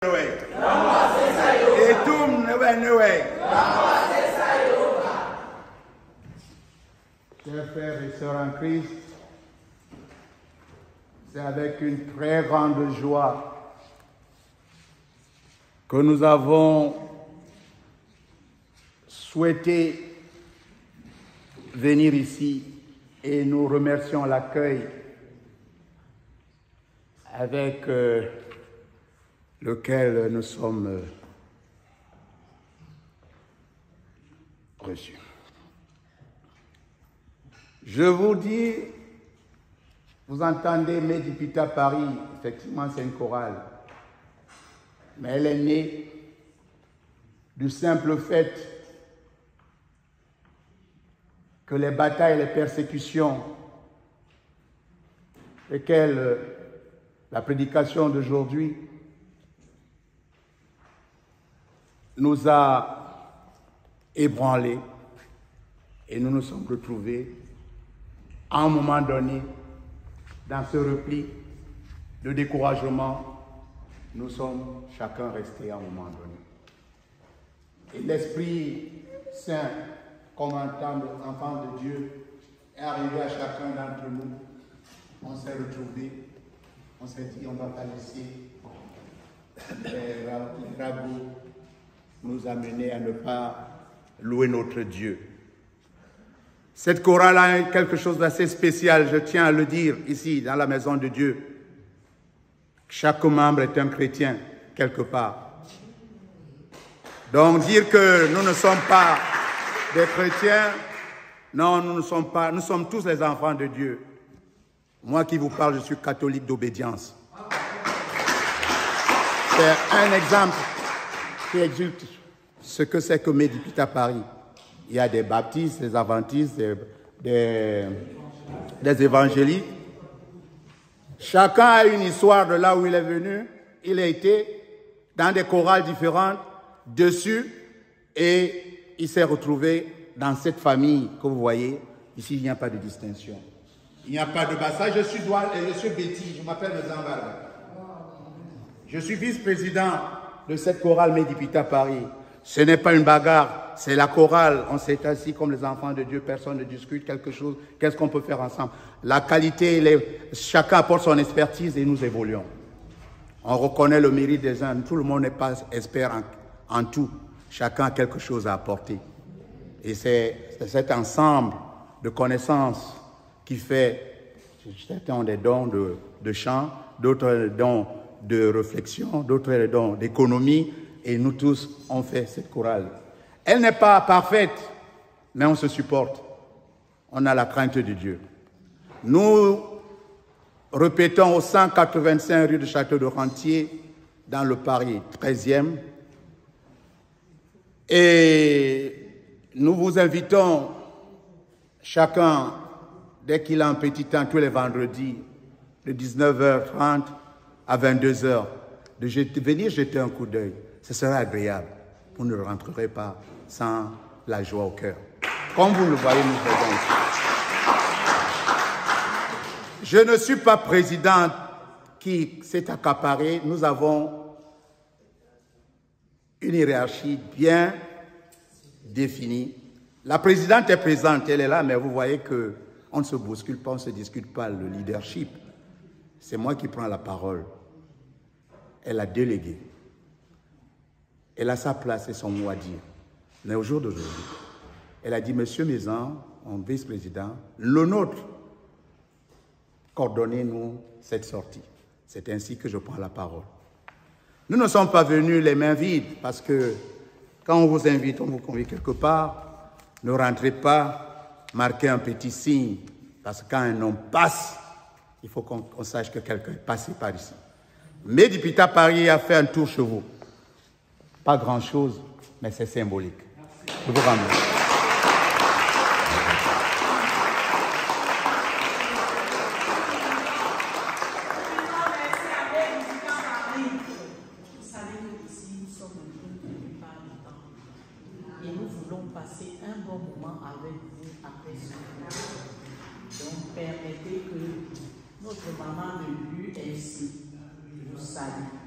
Chers frères et sœurs en Christ, c'est avec une très grande joie que nous avons souhaité venir ici et nous remercions l'accueil avec lequel nous sommes reçus. Je vous dis, vous entendez Medipita Paris, effectivement c'est une chorale, mais elle est née du simple fait que les batailles et les persécutions lesquelles la prédication d'aujourd'hui nous a ébranlés et nous nous sommes retrouvés à un moment donné dans ce repli de découragement. Nous sommes chacun restés à un moment donné. Et l'Esprit Saint, comme en tant qu'enfant de Dieu, est arrivé à chacun d'entre nous. On s'est retrouvés, on s'est dit on ne va pas laisser les ragots nous amener à ne pas louer notre Dieu. Cette chorale a quelque chose d'assez spécial, je tiens à le dire ici, dans la maison de Dieu. Chaque membre est un chrétien, quelque part. Donc dire que nous ne sommes pas des chrétiens, non, nous ne sommes pas, nous sommes tous les enfants de Dieu. Moi qui vous parle, je suis catholique d'obédience. C'est un exemple qui exulte ce que c'est que Medipita Paris. Il y a des baptistes, des adventistes, des évangéliques. Chacun a une histoire de là où il est venu. Il a été dans des chorales différentes, dessus, et il s'est retrouvé dans cette famille que vous voyez. Ici, il n'y a pas de distinction. Il n'y a pas de bassage. Je suis Betty, je m'appelle Zambala. Je suis vice-président de cette chorale Medipita Paris. Ce n'est pas une bagarre, c'est la chorale. On s'est assis comme les enfants de Dieu, personne ne discute quelque chose. Qu'est-ce qu'on peut faire ensemble? La qualité, chacun apporte son expertise et nous évoluons. On reconnaît le mérite des uns. Tout le monde n'est pas expert en tout. Chacun a quelque chose à apporter. Et c'est cet ensemble de connaissances qui fait, certains ont des dons de chant, d'autres des dons de réflexion, d'autres des dons d'économie. Et nous tous, on fait cette chorale. Elle n'est pas parfaite, mais on se supporte. On a la crainte de Dieu. Nous répétons au 185 rue de Château de Rentier, dans le Paris 13e. Et nous vous invitons, chacun, dès qu'il a un petit temps, tous les vendredis, de 19h30 à 22h, de venir jeter un coup d'œil. Ce sera agréable. Vous ne rentrerez pas sans la joie au cœur. Comme vous le voyez, nous faisons ici. Je ne suis pas président qui s'est accaparé. Nous avons une hiérarchie bien définie. La présidente est présente, elle est là, mais vous voyez qu'on ne se bouscule pas, on ne se discute pas le leadership. C'est moi qui prends la parole. Elle a délégué. Elle a sa place et son mot à dire. Mais au jour d'aujourd'hui, elle a dit, Monsieur Mézan, mon vice-président, le nôtre, coordonnez-nous cette sortie. C'est ainsi que je prends la parole. Nous ne sommes pas venus les mains vides, parce que quand on vous invite, on vous convie quelque part, ne rentrez pas, marquez un petit signe, parce que quand un homme passe, il faut qu'on sache que quelqu'un est passé par ici. Medipita Paris a fait un tour chez vous. Pas grand-chose, mais c'est symbolique. Je vous remercie. Vous savez qu'ici, nous sommes un peu de plupart du temps. Et nous voulons passer un bon moment avec vous après ce cours. Donc, permettez que notre maman de l'UFC vous salue.